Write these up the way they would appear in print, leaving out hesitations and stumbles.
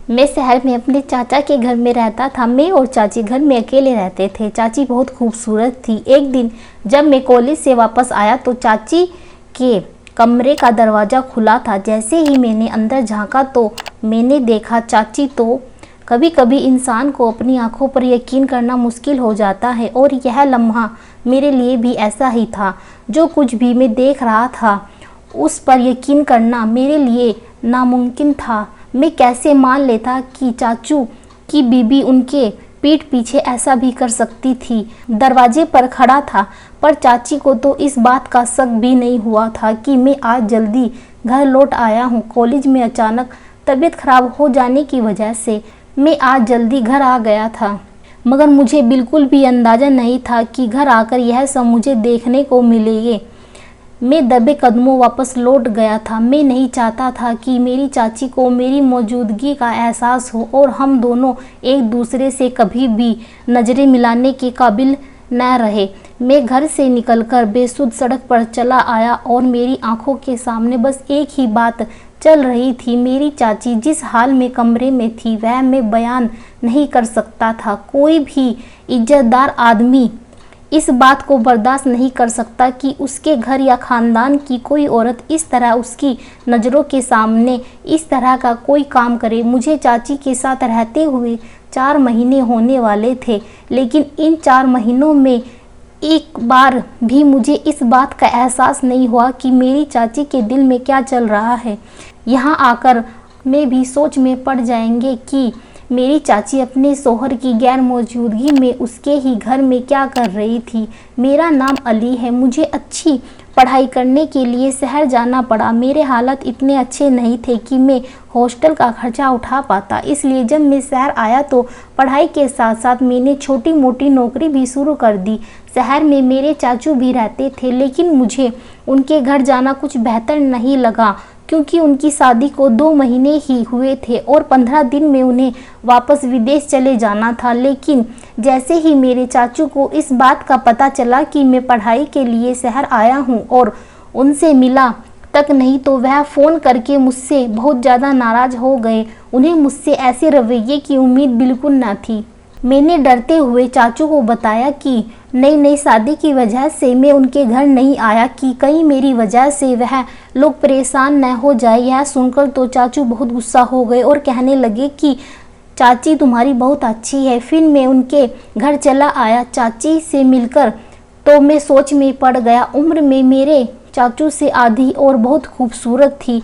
मैं शहर में अपने चाचा के घर में रहता था। मैं और चाची घर में अकेले रहते थे। चाची बहुत खूबसूरत थी। एक दिन जब मैं कॉलेज से वापस आया तो चाची के कमरे का दरवाज़ा खुला था। जैसे ही मैंने अंदर झांका तो मैंने देखा चाची। तो कभी कभी इंसान को अपनी आंखों पर यकीन करना मुश्किल हो जाता है और यह लम्हा मेरे लिए भी ऐसा ही था। जो कुछ भी मैं देख रहा था उस पर यकीन करना मेरे लिए नामुमकिन था। मैं कैसे मान लेता कि चाचू की बीबी उनके पीठ पीछे ऐसा भी कर सकती थी। दरवाजे पर खड़ा था पर चाची को तो इस बात का शक भी नहीं हुआ था कि मैं आज जल्दी घर लौट आया हूँ। कॉलेज में अचानक तबीयत खराब हो जाने की वजह से मैं आज जल्दी घर आ गया था, मगर मुझे बिल्कुल भी अंदाज़ा नहीं था कि घर आकर यह सब मुझे देखने को मिलेगा। मैं दबे कदमों वापस लौट गया था। मैं नहीं चाहता था कि मेरी चाची को मेरी मौजूदगी का एहसास हो और हम दोनों एक दूसरे से कभी भी नज़रें मिलाने के काबिल न रहे। मैं घर से निकलकर बेसुध सड़क पर चला आया और मेरी आंखों के सामने बस एक ही बात चल रही थी। मेरी चाची जिस हाल में कमरे में थी वह मैं बयान नहीं कर सकता था। कोई भी इज्जतदार आदमी इस बात को बर्दाश्त नहीं कर सकता कि उसके घर या ख़ानदान की कोई औरत इस तरह उसकी नज़रों के सामने इस तरह का कोई काम करे। मुझे चाची के साथ रहते हुए 4 महीने होने वाले थे, लेकिन इन 4 महीनों में एक बार भी मुझे इस बात का एहसास नहीं हुआ कि मेरी चाची के दिल में क्या चल रहा है। यहाँ आकर मैं भी सोच में पड़ जाएंगे कि मेरी चाची अपने शौहर की गैर मौजूदगी में उसके ही घर में क्या कर रही थी। मेरा नाम अली है। मुझे अच्छी पढ़ाई करने के लिए शहर जाना पड़ा। मेरे हालात इतने अच्छे नहीं थे कि मैं हॉस्टल का खर्चा उठा पाता, इसलिए जब मैं शहर आया तो पढ़ाई के साथ साथ मैंने छोटी मोटी नौकरी भी शुरू कर दी। शहर में मेरे चाचू भी रहते थे, लेकिन मुझे उनके घर जाना कुछ बेहतर नहीं लगा क्योंकि उनकी शादी को 2 महीने ही हुए थे और 15 दिन में उन्हें वापस विदेश चले जाना था। लेकिन जैसे ही मेरे चाचू को इस बात का पता चला कि मैं पढ़ाई के लिए शहर आया हूँ और उनसे मिला तक नहीं तो वह फ़ोन करके मुझसे बहुत ज़्यादा नाराज़ हो गए। उन्हें मुझसे ऐसे रवैये की उम्मीद बिल्कुल न थी। मैंने डरते हुए चाचू को बताया कि नई शादी की वजह से मैं उनके घर नहीं आया कि कहीं मेरी वजह से वह लोग परेशान न हो जाए। यह सुनकर तो चाचू बहुत गुस्सा हो गए और कहने लगे कि चाची तुम्हारी बहुत अच्छी है। फिर मैं उनके घर चला आया चाची से मिलकर तो मैं सोच में पड़ गया। उम्र में मेरे चाचू से आधी और बहुत खूबसूरत थी।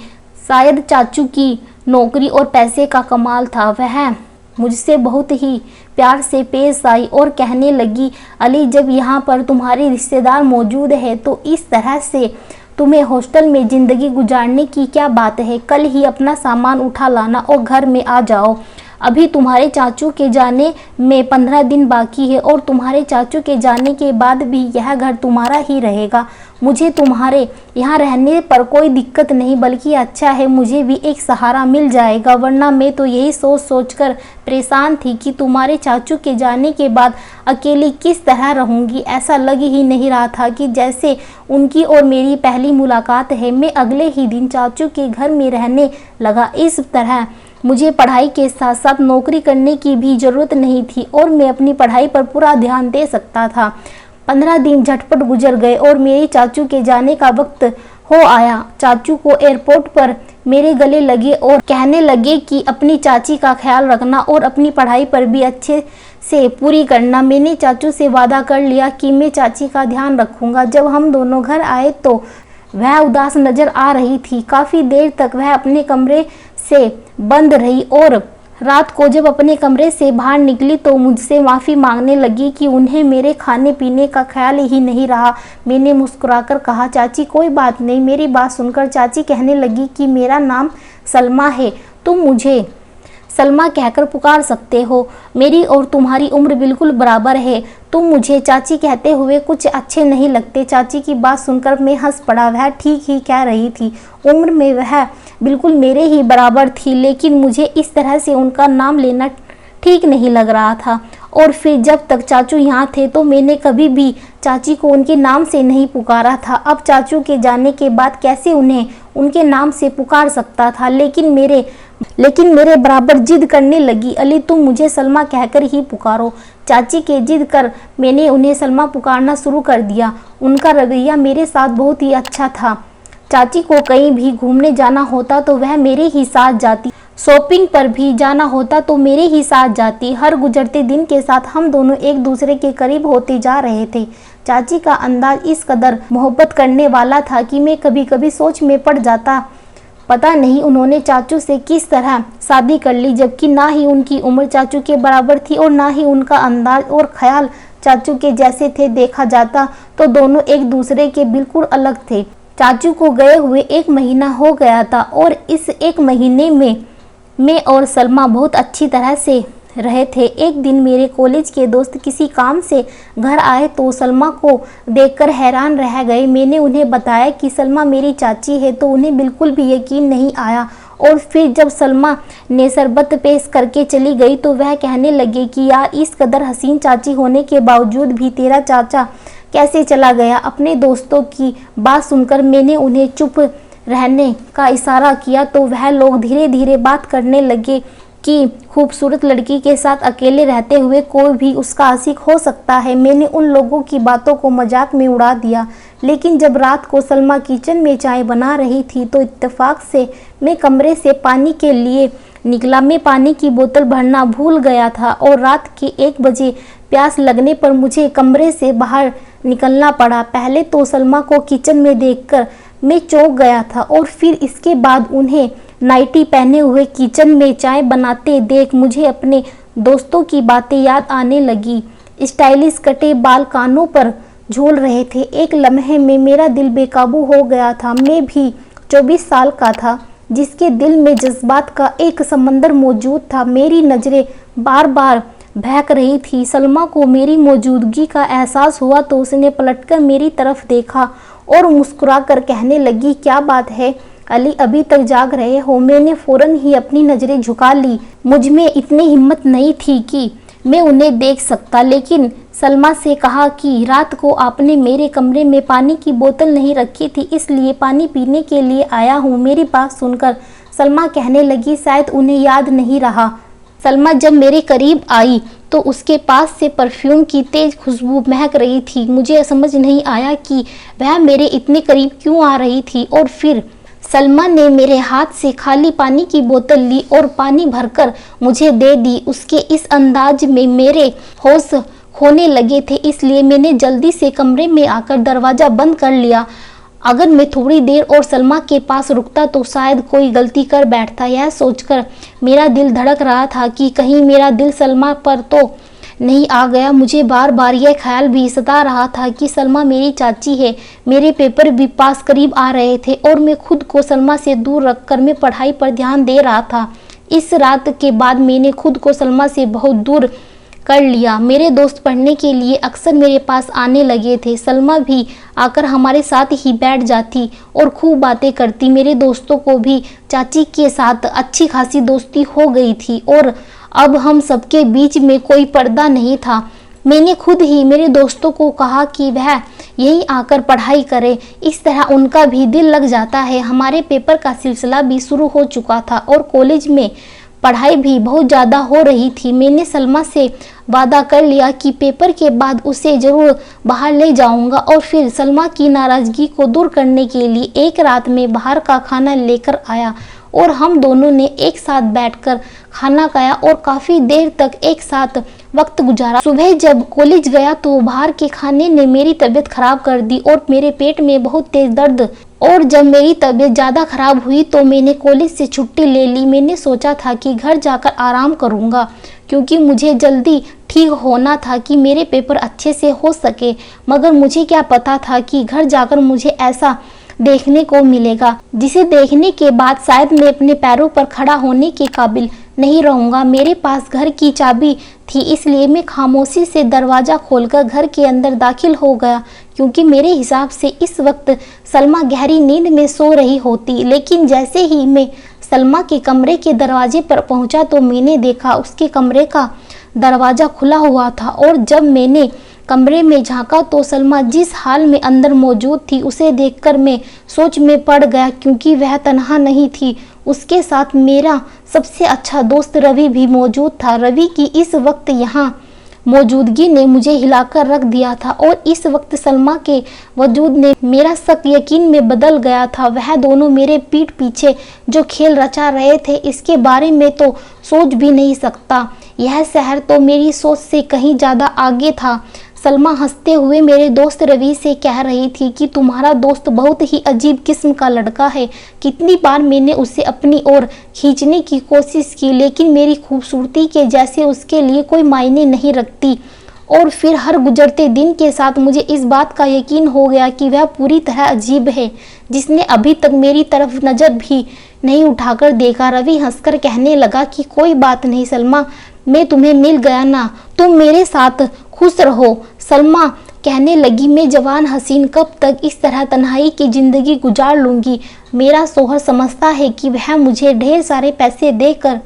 शायद चाचू की नौकरी और पैसे का कमाल था। वह मुझसे बहुत ही प्यार से पेश आई और कहने लगी, अली जब यहाँ पर तुम्हारे रिश्तेदार मौजूद है तो इस तरह से तुम्हें हॉस्टल में ज़िंदगी गुजारने की क्या बात है। कल ही अपना सामान उठा लाना और घर में आ जाओ। अभी तुम्हारे चाचू के जाने में 15 दिन बाकी है और तुम्हारे चाचू के जाने के बाद भी यह घर तुम्हारा ही रहेगा। मुझे तुम्हारे यहाँ रहने पर कोई दिक्कत नहीं, बल्कि अच्छा है, मुझे भी एक सहारा मिल जाएगा। वरना मैं तो यही सोच कर परेशान थी कि तुम्हारे चाचू के जाने के बाद अकेली किस तरह रहूँगी। ऐसा लग ही नहीं रहा था कि जैसे उनकी और मेरी पहली मुलाकात है। मैं अगले ही दिन चाचू के घर में रहने लगा। इस तरह मुझे पढ़ाई के साथ साथ नौकरी करने की भी ज़रूरत नहीं थी और मैं अपनी पढ़ाई पर पूरा ध्यान दे सकता था। 15 दिन झटपट गुजर गए और मेरे चाचू के जाने का वक्त हो आया। चाचू को एयरपोर्ट पर मेरे गले लगे और कहने लगे कि अपनी चाची का ख्याल रखना और अपनी पढ़ाई पर भी अच्छे से पूरी करना। मैंने चाचू से वादा कर लिया कि मैं चाची का ध्यान रखूँगा। जब हम दोनों घर आए तो वह उदास नज़र आ रही थी। काफ़ी देर तक वह अपने कमरे से बंद रही और रात को जब अपने कमरे से बाहर निकली तो मुझसे माफ़ी मांगने लगी कि उन्हें मेरे खाने पीने का ख्याल ही नहीं रहा। मैंने मुस्कुराकर कहा, चाची कोई बात नहीं। मेरी बात सुनकर चाची कहने लगी कि मेरा नाम सलमा है, तुम मुझे सलमा कहकर पुकार सकते हो। मेरी और तुम्हारी उम्र बिल्कुल बराबर है। तुम मुझे चाची कहते हुए कुछ अच्छे नहीं लगते। चाची की बात सुनकर मैं हंस पड़ा। वह ठीक ही कह रही थी। उम्र में वह बिल्कुल मेरे ही बराबर थी, लेकिन मुझे इस तरह से उनका नाम लेना ठीक नहीं लग रहा था। और फिर जब तक चाचू यहाँ थे तो मैंने कभी भी चाची को उनके नाम से नहीं पुकारा था। अब चाचू के जाने के बाद कैसे उन्हें उनके नाम से पुकार सकता था, लेकिन मेरे बराबर जिद करने लगी। अली, तुम मुझे सलमा कहकर ही पुकारो। चाची के जिद कर मैंने उन्हें सलमा पुकारना शुरू कर दिया। उनका रवैया मेरे साथ बहुत ही अच्छा था। चाची को कहीं भी घूमने जाना होता तो वह मेरे ही साथ जाती, शॉपिंग पर भी जाना होता तो मेरे ही साथ जाती। हर गुजरते दिन के साथ हम दोनों एक दूसरे के करीब होते जा रहे थे। चाची का अंदाज इस कदर मोहब्बत करने वाला था कि मैं कभी कभी सोच में पड़ जाता, पता नहीं उन्होंने चाचू से किस तरह शादी कर ली, जबकि ना ही उनकी उम्र चाचू के बराबर थी और ना ही उनका अंदाज और ख्याल चाचू के जैसे थे। देखा जाता तो दोनों एक दूसरे के बिल्कुल अलग थे। चाचू को गए हुए 1 महीना हो गया था और इस 1 महीने में मैं और सलमा बहुत अच्छी तरह से रहे थे। एक दिन मेरे कॉलेज के दोस्त किसी काम से घर आए तो सलमा को देखकर हैरान रह गए। मैंने उन्हें बताया कि सलमा मेरी चाची है तो उन्हें बिल्कुल भी यकीन नहीं आया, और फिर जब सलमा ने शरबत पेश करके चली गई तो वह कहने लगे कि यार, इस कदर हसीन चाची होने के बावजूद भी तेरा चाचा कैसे चला गया। अपने दोस्तों की बात सुनकर मैंने उन्हें चुप रहने का इशारा किया तो वह लोग धीरे धीरे बात करने लगे कि खूबसूरत लड़की के साथ अकेले रहते हुए कोई भी उसका आशिक हो सकता है। मैंने उन लोगों की बातों को मजाक में उड़ा दिया, लेकिन जब रात को सलमा किचन में चाय बना रही थी तो इत्तेफाक से मैं कमरे से पानी के लिए निकला। मैं पानी की बोतल भरना भूल गया था और रात के 1 बजे प्यास लगने पर मुझे कमरे से बाहर निकलना पड़ा। पहले तो सलमा को किचन में देखकर मैं चौंक गया था और फिर इसके बाद उन्हें नाइटी पहने हुए किचन में चाय बनाते देख मुझे अपने दोस्तों की बातें याद आने लगी। स्टाइलिश कटे बाल कानों पर झूल रहे थे। एक लम्हे में मेरा दिल बेकाबू हो गया था। मैं भी 24 साल का था, जिसके दिल में जज्बात का एक समंदर मौजूद था। मेरी नज़रें बार बार बहक रही थी। सलमा को मेरी मौजूदगी का एहसास हुआ तो उसने पलटकर मेरी तरफ देखा और मुस्कुराकर कहने लगी, क्या बात है अली, अभी तक जाग रहे हो? मैंने फौरन ही अपनी नज़रें झुका ली। मुझ में इतनी हिम्मत नहीं थी कि मैं उन्हें देख सकता, लेकिन सलमा से कहा कि रात को आपने मेरे कमरे में पानी की बोतल नहीं रखी थी, इसलिए पानी पीने के लिए आया हूँ। मेरी बात सुनकर सलमा कहने लगी, शायद उन्हें याद नहीं रहा। सलमा जब मेरे करीब आई तो उसके पास से परफ्यूम की तेज खुशबू महक रही थी। मुझे समझ नहीं आया कि वह मेरे इतने करीब क्यों आ रही थी, और फिर सलमा ने मेरे हाथ से खाली पानी की बोतल ली और पानी भरकर मुझे दे दी। उसके इस अंदाज में मेरे होश खोने लगे थे, इसलिए मैंने जल्दी से कमरे में आकर दरवाज़ा बंद कर लिया। अगर मैं थोड़ी देर और सलमा के पास रुकता तो शायद कोई गलती कर बैठता। यह सोचकर मेरा दिल धड़क रहा था कि कहीं मेरा दिल सलमा पर तो नहीं आ गया। मुझे बार बार यह ख्याल भी सता रहा था कि सलमा मेरी चाची है। मेरे पेपर भी पास करीब आ रहे थे और मैं खुद को सलमा से दूर रखकर मैं पढ़ाई पर ध्यान दे रहा था। इस रात के बाद मैंने खुद को सलमा से बहुत दूर कर लिया। मेरे दोस्त पढ़ने के लिए अक्सर मेरे पास आने लगे थे। सलमा भी आकर हमारे साथ ही बैठ जाती और खूब बातें करती। मेरे दोस्तों को भी चाची के साथ अच्छी खासी दोस्ती हो गई थी और अब हम सबके बीच में कोई पर्दा नहीं था। मैंने खुद ही मेरे दोस्तों को कहा कि वह यहीं आकर पढ़ाई करें, इस तरह उनका भी दिल लग जाता है। हमारे पेपर का सिलसिला भी शुरू हो चुका था और कॉलेज में पढ़ाई भी बहुत ज़्यादा हो रही थी। मैंने सलमा से वादा कर लिया कि पेपर के बाद उसे ज़रूर बाहर ले जाऊंगा और फिर सलमा की नाराज़गी को दूर करने के लिए एक रात में बाहर का खाना लेकर आया और हम दोनों ने एक साथ बैठकर खाना खाया और काफ़ी देर तक एक साथ वक्त गुजारा। सुबह जब कॉलेज गया तो बाहर के खाने ने मेरी तबीयत खराब कर दी और मेरे पेट में बहुत तेज दर्द, और जब मेरी तबीयत ज़्यादा खराब हुई तो मैंने कॉलेज से छुट्टी ले ली। मैंने सोचा था कि घर जाकर आराम करूँगा क्योंकि मुझे जल्दी ठीक होना था कि मेरे पेपर अच्छे से हो सके, मगर मुझे क्या पता था कि घर जाकर मुझे ऐसा देखने को मिलेगा जिसे देखने के बाद शायद मैं अपने पैरों पर खड़ा होने के काबिल नहीं रहूँगा। मेरे पास घर की चाबी थी, इसलिए मैं खामोशी से दरवाज़ा खोलकर घर के अंदर दाखिल हो गया क्योंकि मेरे हिसाब से इस वक्त सलमा गहरी नींद में सो रही होती। लेकिन जैसे ही मैं सलमा के कमरे के दरवाजे पर पहुंचा तो मैंने देखा उसके कमरे का दरवाज़ा खुला हुआ था, और जब मैंने कमरे में झांका तो सलमा जिस हाल में अंदर मौजूद थी उसे देखकर मैं सोच में पड़ गया, क्योंकि वह तन्हा नहीं थी, उसके साथ मेरा सबसे अच्छा दोस्त रवि भी मौजूद था। रवि की इस वक्त यहाँ मौजूदगी ने मुझे हिलाकर रख दिया था और इस वक्त सलमा के वजूद ने मेरा शक यकीन में बदल गया था। वह दोनों मेरे पीठ पीछे जो खेल रचा रहे थे इसके बारे में तो सोच भी नहीं सकता। यह शहर तो मेरी सोच से कहीं ज़्यादा आगे था। सलमा हंसते हुए मेरे दोस्त रवि से कह रही थी कि तुम्हारा दोस्त बहुत ही अजीब किस्म का लड़का है। कितनी बार मैंने उसे अपनी ओर खींचने की कोशिश की, लेकिन मेरी खूबसूरती के जैसे उसके लिए कोई मायने नहीं रखती। और फिर हर गुजरते दिन के साथ मुझे इस बात का यकीन हो गया कि वह पूरी तरह अजीब है, जिसने अभी तक मेरी तरफ नज़र भी नहीं उठाकर देखा। रवि हंसकर कहने लगा कि कोई बात नहीं सलमा, मैं तुम्हें मिल गया ना, तुम मेरे साथ खुश रहो। सलमा कहने लगी, मैं जवान हसीन कब तक इस तरह तन्हाई की ज़िंदगी गुजार लूँगी। मेरा शौहर समझता है कि वह मुझे ढेर सारे पैसे देकर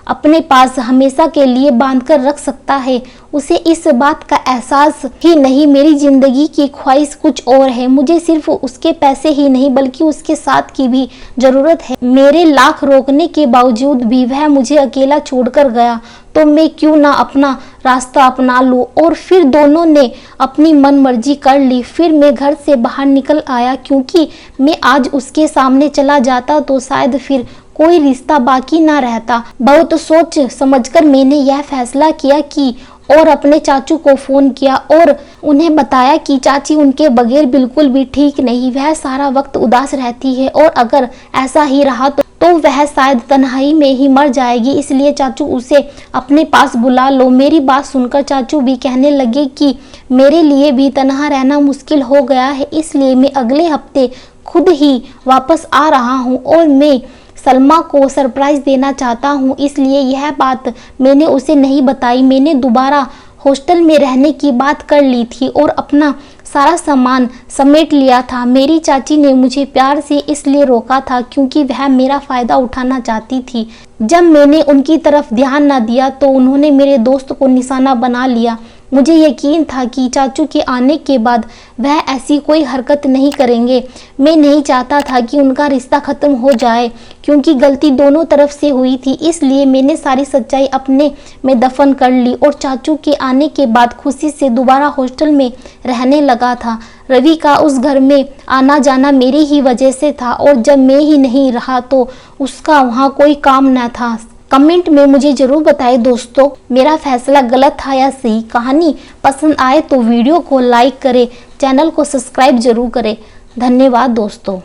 अपने पास हमेशा के लिए बांध कर रख सकता है। उसे इस बात का एहसास ही नहीं मेरी ज़िंदगी की ख्वाहिश कुछ और है। मुझे सिर्फ उसके पैसे ही नहीं बल्कि उसके साथ की भी ज़रूरत है। मेरे लाख रोकने के बावजूद भी वह मुझे अकेला छोड़कर गया, तो मैं क्यों ना अपना रास्ता अपना लूँ। और फिर दोनों ने अपनी मन मर्जी कर ली। फिर मैं घर से बाहर निकल आया, क्योंकि मैं आज उसके सामने चला जाता तो शायद फिर कोई रिश्ता बाकी ना रहता। बहुत सोच समझकर मैंने यह फैसला किया कि और अपने चाचू को फ़ोन किया और उन्हें बताया कि चाची उनके बगैर बिल्कुल भी ठीक नहीं, वह सारा वक्त उदास रहती है और अगर ऐसा ही रहा तो वह शायद तन्हाई में ही मर जाएगी, इसलिए चाचू उसे अपने पास बुला लो। मेरी बात सुनकर चाचू भी कहने लगे कि मेरे लिए भी तन्हा रहना मुश्किल हो गया है, इसलिए मैं अगले हफ्ते खुद ही वापस आ रहा हूँ और मैं सलमा को सरप्राइज़ देना चाहता हूँ, इसलिए यह बात मैंने उसे नहीं बताई। मैंने दोबारा हॉस्टल में रहने की बात कर ली थी और अपना सारा सामान समेट लिया था। मेरी चाची ने मुझे प्यार से इसलिए रोका था क्योंकि वह मेरा फ़ायदा उठाना चाहती थी। जब मैंने उनकी तरफ ध्यान न दिया तो उन्होंने मेरे दोस्त को निशाना बना लिया। मुझे यकीन था कि चाचू के आने के बाद वह ऐसी कोई हरकत नहीं करेंगे। मैं नहीं चाहता था कि उनका रिश्ता ख़त्म हो जाए, क्योंकि गलती दोनों तरफ से हुई थी। इसलिए मैंने सारी सच्चाई अपने में दफन कर ली और चाचू के आने के बाद खुशी से दोबारा हॉस्टल में रहने लगा था। रवि का उस घर में आना जाना मेरी ही वजह से था और जब मैं ही नहीं रहा तो उसका वहाँ कोई काम न था। कमेंट में मुझे ज़रूर बताएं दोस्तों, मेरा फैसला गलत था या सही। कहानी पसंद आए तो वीडियो को लाइक करें, चैनल को सब्सक्राइब जरूर करें। धन्यवाद दोस्तों।